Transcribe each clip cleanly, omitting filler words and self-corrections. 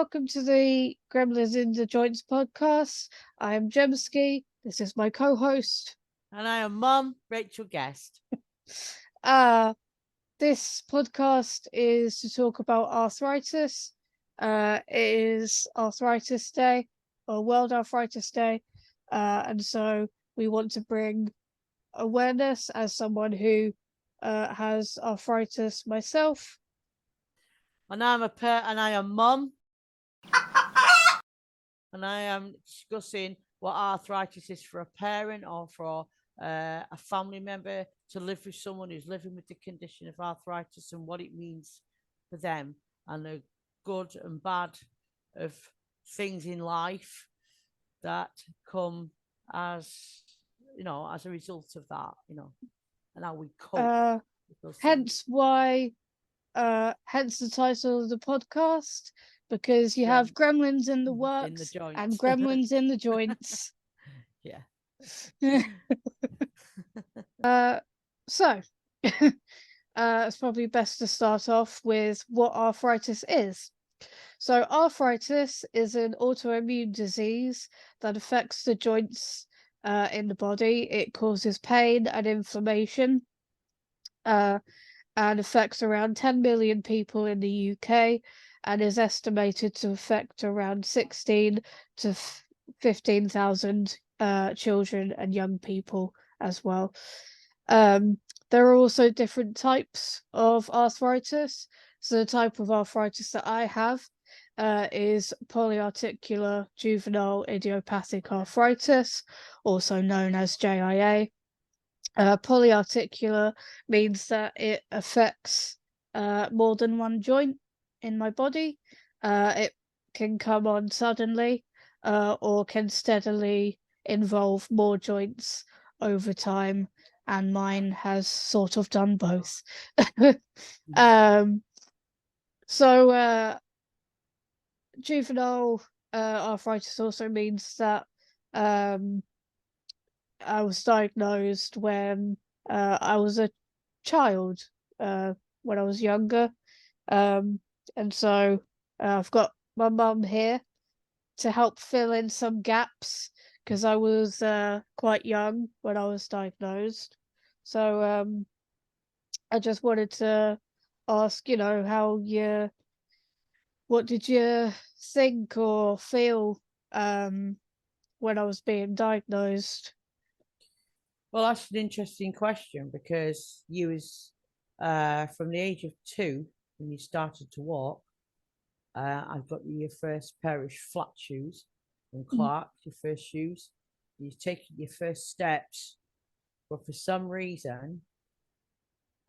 welcome to the Gremlins In The Joints podcast. I am Jemski. This is my co-host. And I am Mum, Rachel Guest. This podcast is to talk about arthritis. It is Arthritis Day, or World Arthritis Day. And so we want to bring awareness as someone who has arthritis myself. And I am Mum. And I am discussing what arthritis is for a parent or for a family member to live with someone who's living with the condition of arthritis and what it means for them and the good and bad of things in life that come as as a result of that, and how we cope. Hence the title of the podcast, because you have Gremlins in the works and Gremlins in the joints. Yeah. So it's probably best to start off with what arthritis is. So arthritis is an autoimmune disease that affects the joints in the body. It causes pain and inflammation and affects around 10 million people in the UK and is estimated to affect around 16 to 15,000 children and young people as well. There are also different types of arthritis. So the type of arthritis that I have is polyarticular juvenile idiopathic arthritis, also known as JIA. Polyarticular means that it affects more than one joint in my body. It can come on suddenly or can steadily involve more joints over time, and mine has sort of done both. So juvenile arthritis also means that I was diagnosed when I was a child, when I was younger. And so I've got my mum here to help fill in some gaps, because I was quite young when I was diagnosed. So I just wanted to ask, what did you think or feel when I was being diagnosed? Well, that's an interesting question, because you was from the age of 2 when you started to walk. I got you your first pair of flat shoes from Clark, your first shoes. You're taking your first steps, but for some reason,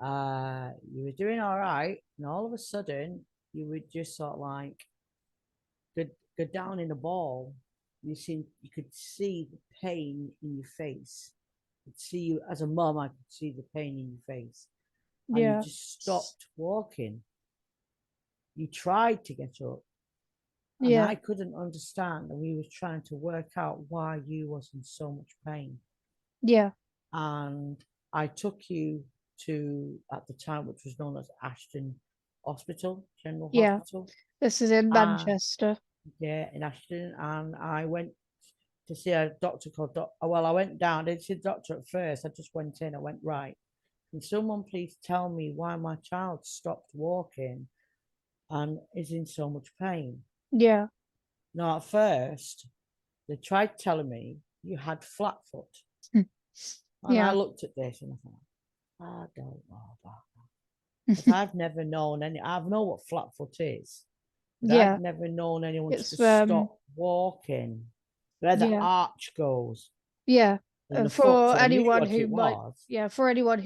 you were doing all right, and all of a sudden, you would just sort of like go down in a ball. You could see the pain in your face. Could see you as a mum. I could see the pain in your face, and you just stopped walking. You tried to get up, and I couldn't understand, and we were trying to work out why you was in so much pain. And I took you to, at the time, which was known as Ashton Hospital, General Hospital. This is in Manchester. In Ashton, and I went to see a doctor called well, I went down. I didn't see the doctor at first. I just went in. I went, right, can someone please tell me why my child stopped walking and is in so much pain? Now, at first, they tried telling me you had flat foot. And I looked at this and I thought, I don't know about that. Because I've never known I know what flat foot is. But I've never known anyone to stop walking where the arch goes. For anyone who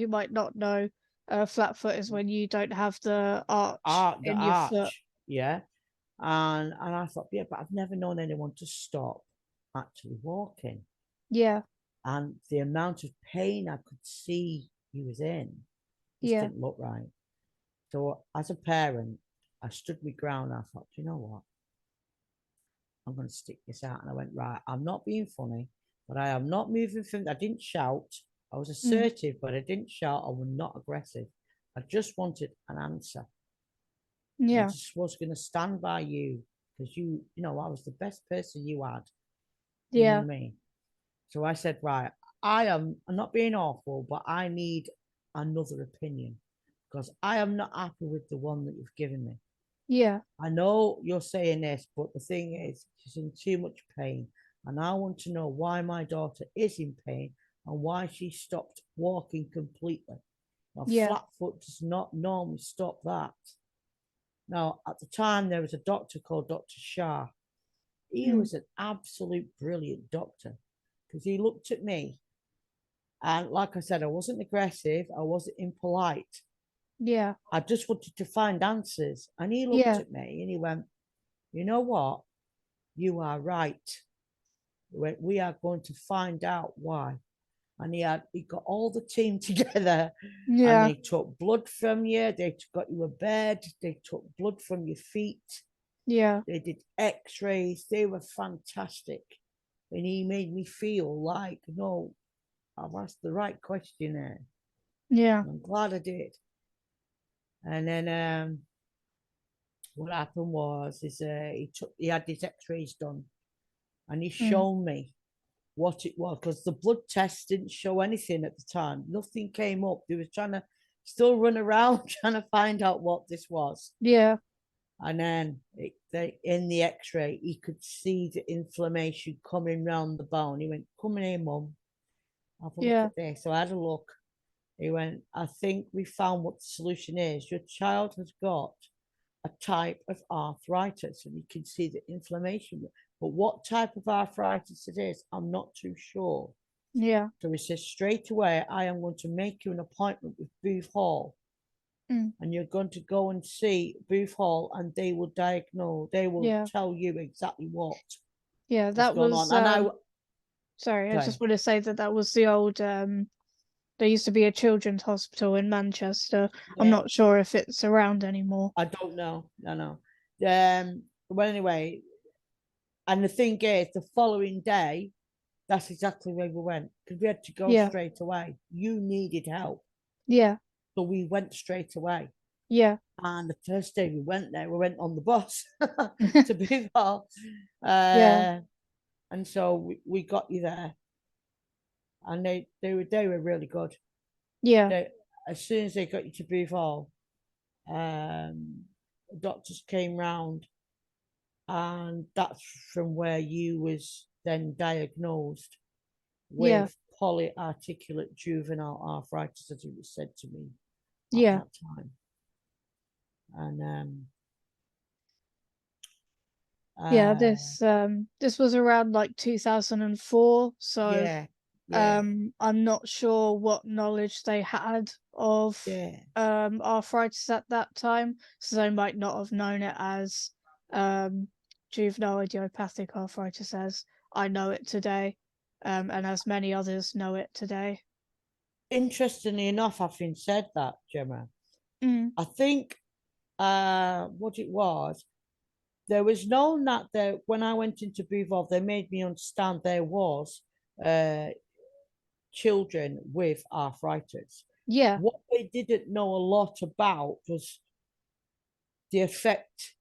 might not know, flat foot is when you don't have the arch in your foot. And I thought, but I've never known anyone to stop actually walking. And the amount of pain I could see he was in just didn't look right. So as a parent, I stood my ground. I thought, you know what? I'm going to stick this out. And I went, right, I'm not being funny, but I am not moving from. I didn't shout. I was assertive, but I didn't shout. I was not aggressive. I just wanted an answer. I just was going to stand by you because you know, I was the best person you had. You know Yeah. what I mean? So I said, right, I'm not being awful, but I need another opinion because I am not happy with the one that you've given me. Yeah. I know you're saying this, but the thing is, she's in too much pain. And I want to know why my daughter is in pain and why she stopped walking completely. Now, Yeah. flat foot does not normally stop that. Now, at the time, there was a doctor called Dr. Shah. He Mm. was an absolute brilliant doctor because he looked at me. And like I said, I wasn't aggressive, I wasn't impolite. Yeah. I just wanted to find answers. And he looked Yeah. at me and he went, you know what? You are right. We are going to find out why. And he got all the team together and Yeah. they took blood from you, they got you a bed, they took blood from your feet, Yeah. they did x-rays, they were fantastic. And he made me feel like, no, I've asked the right question there. Yeah. I'm glad I did. And then what happened was he had his x-rays done and he Mm. showed me what it was because the blood test didn't show anything at the time. Nothing came up. They was trying to still run around trying to find out what this was. Yeah. And then in the x-ray, he could see the inflammation coming round the bone. He went, come in here, mum. Have a look Yeah. at this. So I had a look. He went, I think we found what the solution is. Your child has got a type of arthritis, and you can see the inflammation. But what type of arthritis it is, I'm not too sure. Yeah. So he says, straight away, I am going to make you an appointment with Booth Hall. Mm. And you're going to go and see Booth Hall, and they will diagnose, they will Yeah. tell you exactly what Yeah. is That going was on. And I, sorry, I okay, just want to say that that was the old there used to be a children's hospital in Manchester. I'm yeah, not sure if it's around anymore. I don't know. No. Well, anyway, and the thing is, the following day, that's exactly where we went because we had to go Yeah. straight away. You needed help. Yeah. So we went straight away. Yeah. And the first day we went there, we went on the bus to Bivol. Yeah. And so we got you there. And they were really good. Yeah. They, as soon as they got you to Bivol, doctors came round, and that's from where you was then diagnosed Yeah. with polyarticulate juvenile arthritis, as it was said to me at Yeah. that time. And Yeah, uh, this was around like 2004, so yeah, yeah, I'm not sure what knowledge they had of yeah. arthritis at that time, so they might not have known it as um juvenile idiopathic arthritis as I know it today, and as many others know it today. Interestingly enough, having said that, Gemma, Mm. I think what it was, there was no that there when I went into Buvov, they made me understand there was uh children with arthritis. Yeah, What they didn't know a lot about was the effect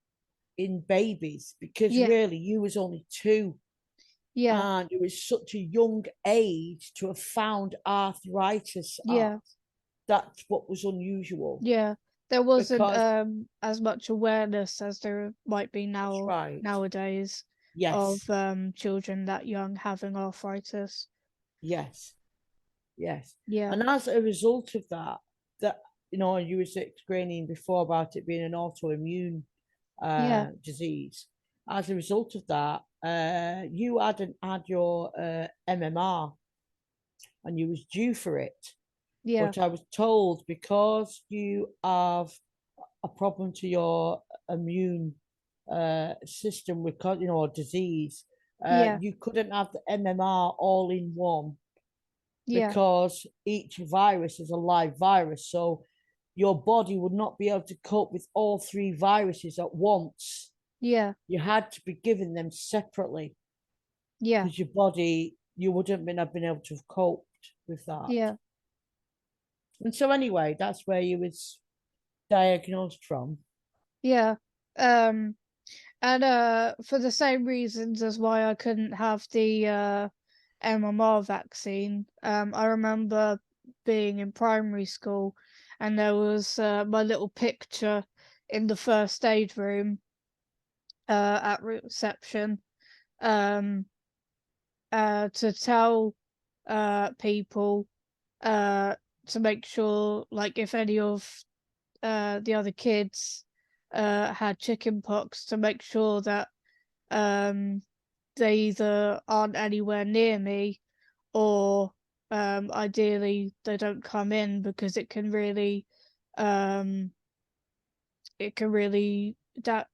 in babies because yeah, really you was only 2 yeah, and it was such a young age to have found arthritis at. yeah. That's what was unusual Yeah, there wasn't because as much awareness as there might be that's now right. nowadays of Yes, children that young having arthritis. yes, yes. Yeah, And as a result of that, that you were explaining before about it being an autoimmune yeah, disease. As a result of that, you hadn't had your MMR and you was due for it. yeah, But I was told because you have a problem to your immune system with a disease, yeah, you couldn't have the MMR all in one yeah, because each virus is a live virus. So your body would not be able to cope with all 3 viruses at once. yeah, You had to be given them separately yeah, because your body, you wouldn't have been able to have coped with that. yeah, And so anyway, that's where you was diagnosed from. yeah. Um, And for the same reasons as why I couldn't have the MMR vaccine, I remember being in primary school and there was my little picture in the first aid room at reception, um, to tell people uh, to make sure, like, if any of the other kids had chickenpox, to make sure that um, they either aren't anywhere near me or ideally they don't come in because um, it can really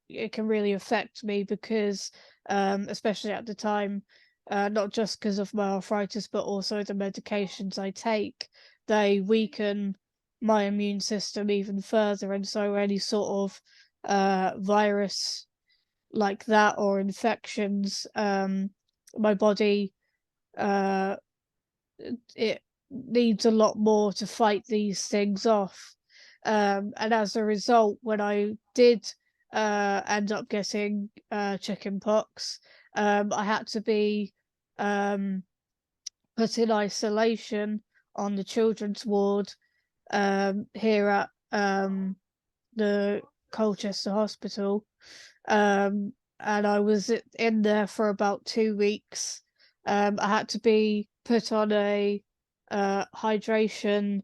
it can really affect me because especially at the time, not just because of my arthritis but also the medications I take, they weaken my immune system even further, and so any sort of virus like that or infections, my body uh it needs a lot more to fight these things off. And as a result, when I did end up getting chicken pox, I had to be um, put in isolation on the children's ward here at the Colchester Hospital. And I was in there for about 2 weeks. I had to be put on a hydration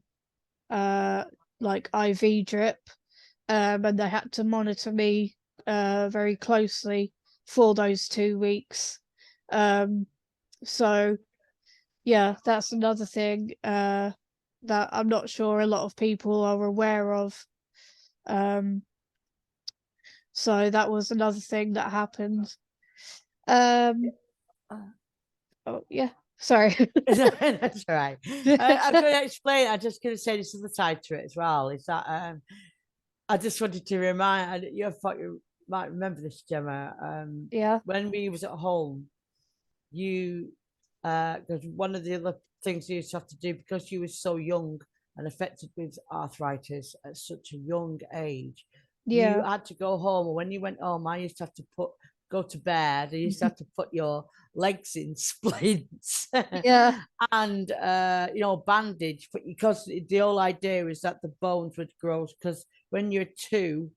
uh, like IV drip, and they had to monitor me very closely for those 2 weeks. Um, so yeah, that's another thing that I'm not sure a lot of people are aware of. Um, so that was another thing that happened. Um, oh yeah, sorry. That's right. I'm going to explain. I'm just going to say this other side to it as well. Is that I just wanted to remind you. I thought you might remember this, Gemma. Yeah, When we was at home, you because one of the other things you used to have to do because you were so young and affected with arthritis at such a young age, you yeah, had to go home. And when you went home, I used to have to go to bed. I used to have to put your legs in splints yeah, and bandage, but because the whole idea is that the bones would grow because when you're two,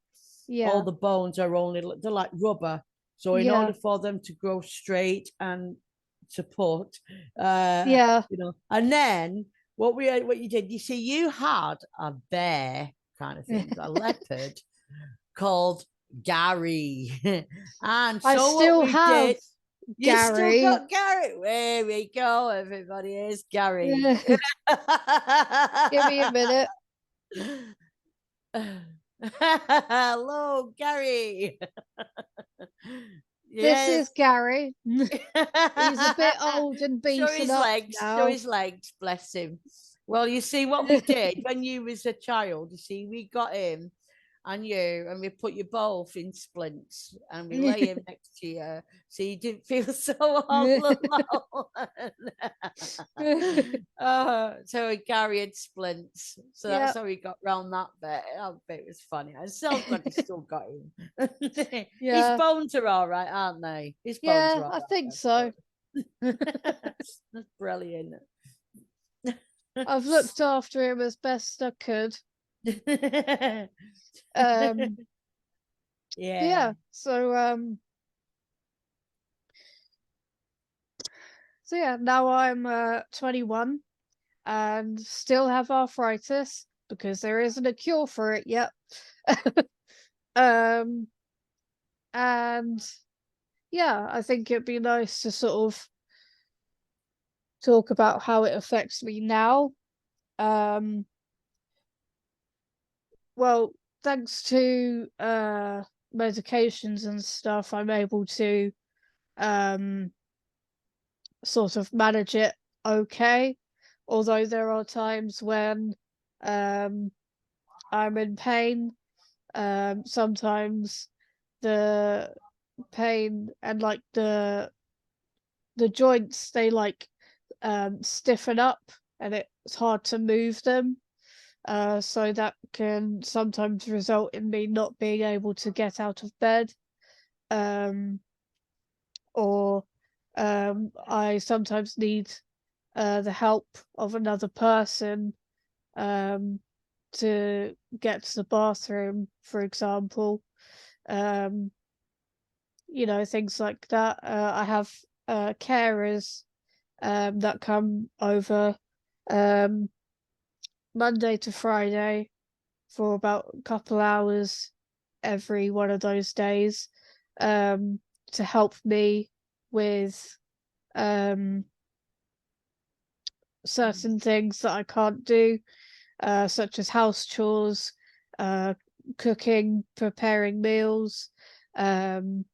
all yeah, the bones are only they're like rubber. So in yeah, order for them to grow straight and support, yeah, and then what you did, you see, you had a bear kind of thing, a leopard called Gary, and I so what still we have did. You still Gary. got Gary. There we go, everybody. Here's Gary. Give me a minute. Hello, Gary. This Yes. is Gary. He's a bit old and beaten up Show now. his legs, bless him. Well, you see what we did when you was a child, you see, we got him and you, and we put you both in splints and we lay him next to you so you didn't feel so all alone. So Gary had splints. So that's Yeah. how we got round that bit. That bit was funny. I'm so glad you still got him. His Yeah. bones are all right, aren't they? His bones Yeah, are all I think right. so. That's brilliant. I've looked after him as best I could. Um, Yeah. yeah, so yeah, now I'm 21 and still have arthritis because there isn't a cure for it yet. Um, and yeah, I think it'd be nice to sort of talk about how it affects me now. Um, well, thanks to medications and stuff, I'm able to um sort of manage it okay. Although there are times when um I'm in pain. Sometimes the pain and like the joints, they like stiffen up and it's hard to move them. So that can sometimes result in me not being able to get out of bed. um, or I sometimes need the help of another person um, to get to the bathroom, for example. Um, things like that. I have carers that come over um, Monday to Friday for about a couple hours every one of those days um, to help me with um, Mm. certain things that I can't do, such as house chores, uh, cooking, preparing meals, um,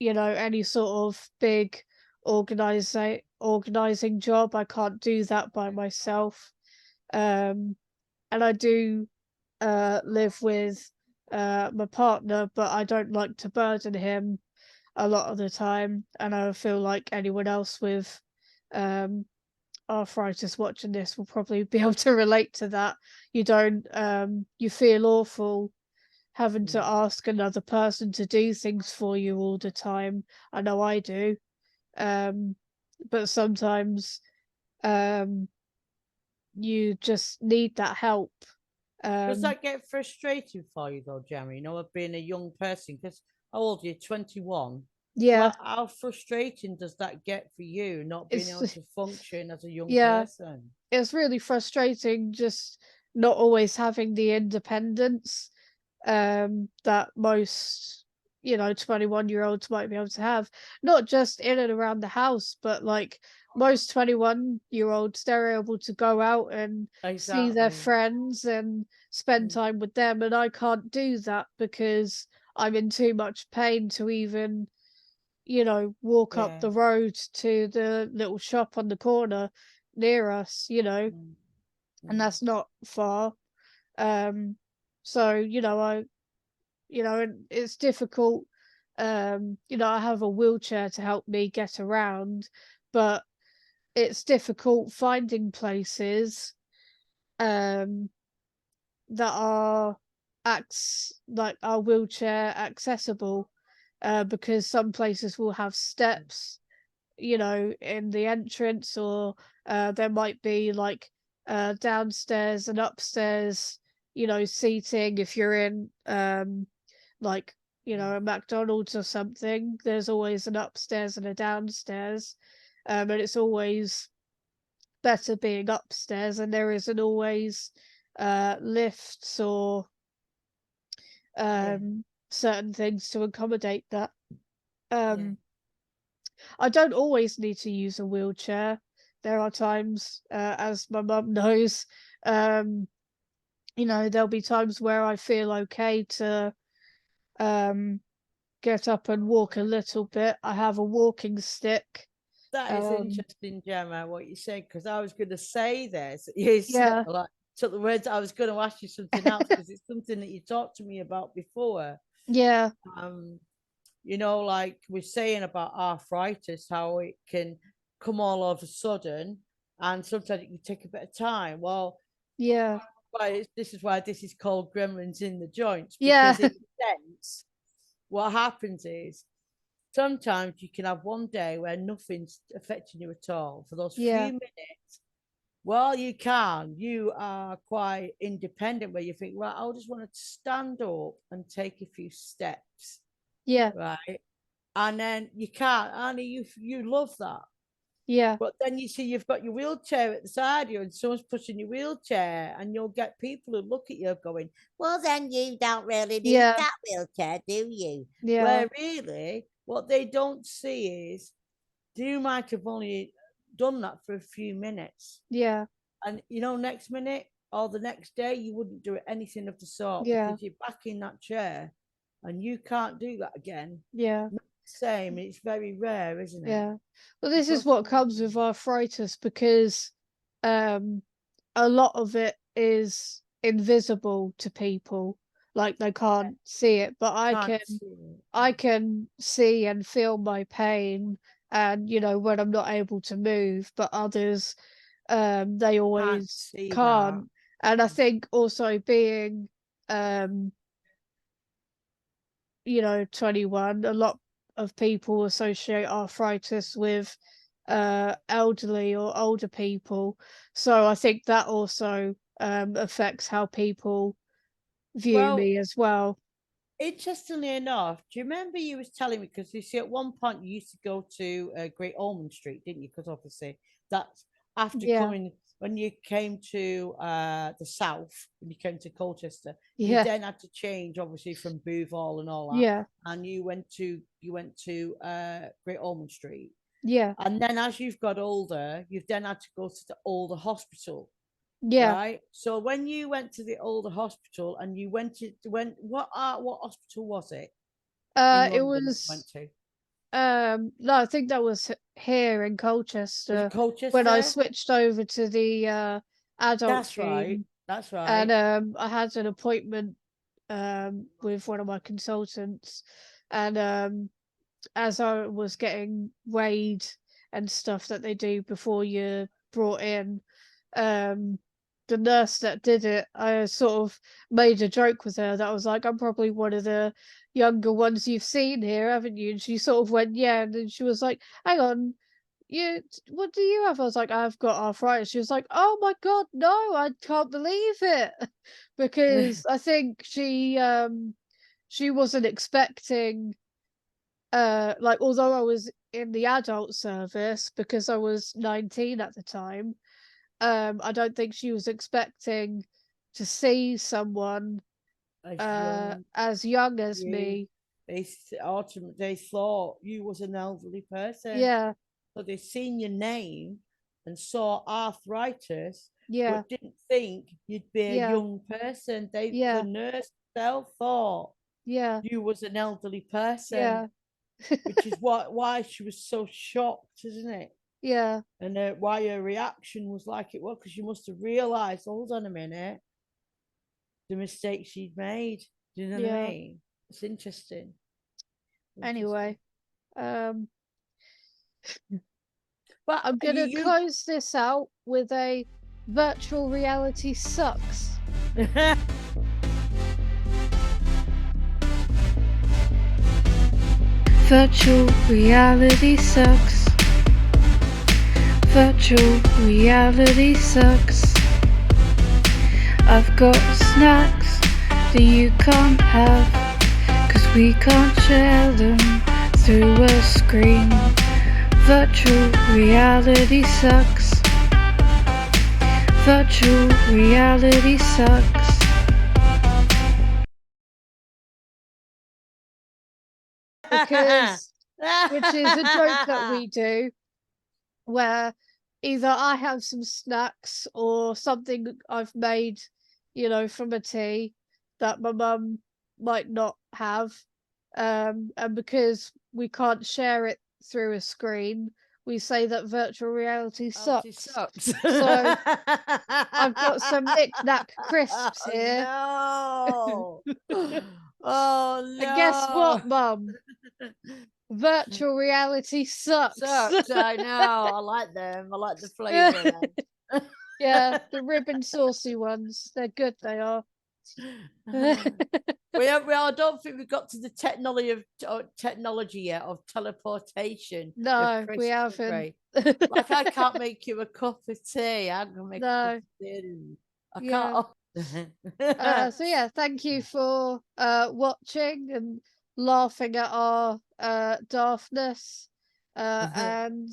any sort of big organizing job. I can't do that by myself. Um, and I do live with my partner, but I don't like to burden him a lot of the time. And I feel like anyone else with um, arthritis watching this will probably be able to relate to that. You feel awful having to Mm. ask another person to do things for you all the time. I know I do. Um, but sometimes um, you just need that help. Does Um, that get frustrating for you though, Jeremy? Of being a young person? Because how old are you? 21. yeah, Well, how frustrating does that get for you not being it's able to function as a young yeah, person? it's really frustrating just not always having the independence that most 21-year-olds might be able to have, not just in and around the house, but like most 21-year-olds, they're able to go out and see their Exactly. friends and spend Mm. time with them, and I can't do that because I'm in too much pain to even walk up Yeah. the road to the little shop on the corner near us, Mm. and Mm. that's not far. Um, so, and it's difficult. I have a wheelchair to help me get around, but it's difficult finding places um that are are wheelchair accessible because some places will have steps in the entrance, or there might be like downstairs and upstairs, seating. If you're in like, Mm. a McDonald's or something, there's always an upstairs and a downstairs. And it's always better being upstairs, and there isn't always lifts or Yeah. certain things to accommodate that. Yeah. Um, I don't always need to use a wheelchair. There are times, as my mum knows, um, there'll be times where I feel okay to um, get up and walk a little bit. I have a walking stick. That is Um, interesting, Gemma, what you said, because I was going to say this. You said, yeah, like, took the words, I was going to ask you something else because it's something that you talked to me about before. yeah, Um, like we're saying about arthritis, how it can come all of a sudden, and sometimes it can take a bit of time. Well, yeah, this is why this is called Gremlins in the Joints, yeah, because in a sense, what happens is sometimes you can have one day where nothing's affecting you at all for those yeah, few minutes. Well, you are quite independent where you think, well, I just want to stand up and take a few steps, yeah, right? And then you can't, and you love that. yeah, But then you see you've got your wheelchair at the side of you and someone's pushing your wheelchair, and you'll get people who look at you going, well, then you don't really need yeah, that wheelchair, do you? yeah, Where really, what they don't see is you might have only done that for a few minutes. yeah, And next minute or the next day, you wouldn't do anything of the sort yeah, because you're back in that chair and you can't do that again. yeah, Not the same. It's very rare, isn't it? yeah. Well, this is But what comes with arthritis because um a lot of it is invisible to people, like they can't see it, but I can't can see it. I can see and feel my pain, and when I'm not able to move, but others they Can't always see that. can't. And I think also being um 21, a lot of people associate arthritis with elderly or older people. So I think that also affects how people view Well, me as well. interestingly enough, do you remember you was telling me, because you see at one point you used to go to Great Ormond Street, didn't you? Because obviously that's after Yeah, coming when you came to the south, when you came to Colchester, you yeah, then had to change obviously from Boothall and all that, yeah, and you went to Great Ormond Street, yeah, and then as you've got older, you've then had to go to the older hospital. yeah. Right. So when you went to the older hospital and you went to what hospital was it in It London that you went was to? no, I think that was here in Was it Colchester when I Colchester? switched over to the adult That's right. team, That's and right. I had an appointment with one of my consultants, and as I was getting weighed and stuff that they do before you're brought in, um, the nurse that did it, I sort of made a joke with her that I was like, "I'm probably one of the younger ones you've seen here, haven't you?" And she sort of went, "Yeah," and then she was like, "Hang on, what do you have?" I was like, "I've got arthritis." She was like, "Oh my god, no, I can't believe it," because I think she wasn't expecting like, although I was in the adult service because I was 19 at the time, I don't think she was expecting to see someone As young as young as you, me. they thought you was an elderly person. Yeah, So they seen your name and saw arthritis, yeah, but didn't think you'd be a yeah, young person. The yeah, nurse themselves thought yeah, you was an elderly person, yeah, which is why she was so shocked, isn't it? yeah, And why her reaction was like it was, because she must have realized, hold on a minute, the mistake she'd made. Do you know what I yeah. mean? It's interesting. Interesting. Anyway, um, But I'm gonna you close this out with a virtual reality sucks. Virtual reality sucks. Virtual reality sucks. I've got snacks that you can't have, 'cause we can't share them through a screen. Virtual reality sucks. Virtual reality sucks. Because, which is a joke that we do, where either I have some snacks or something I've made, from a tea that my mum might not have. And because we can't share it through a screen, we say that virtual reality Reality sucks. sucks. So I've got some Knick Knack crisps Oh here. no. Oh And guess what, no. mum? Virtual reality sucks. Sucks. I know. I like them. I like the flavor of them. Yeah, the ribbon saucy ones. They're good, they are. I don't think we got to the technology yet of teleportation of No, we crisps and haven't. grey. Like I can't make you a cup of tea. I'm gonna make a cup No, of tea. I yeah. can't. So yeah, thank you for watching and laughing at our daftness. And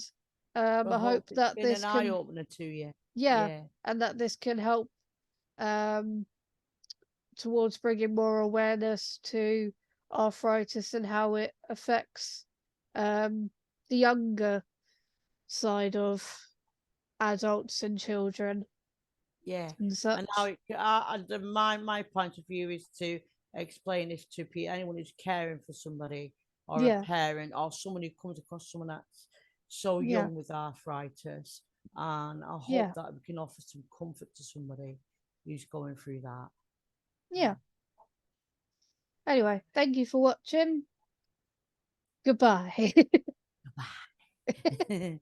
I I hope hope it's that been an this eye can, opener to you. yeah, Yeah, and that this can help um towards bringing more awareness to arthritis and how it affects um the younger side of adults and children yeah. and And how such. my point of view is to explain this to people, anyone who's caring for somebody or a Yeah, parent or someone who comes across someone that's so yeah, young with arthritis. And I hope yeah, that we can offer some comfort to somebody who's going through that. yeah. Anyway, thank you for watching. Goodbye. Bye.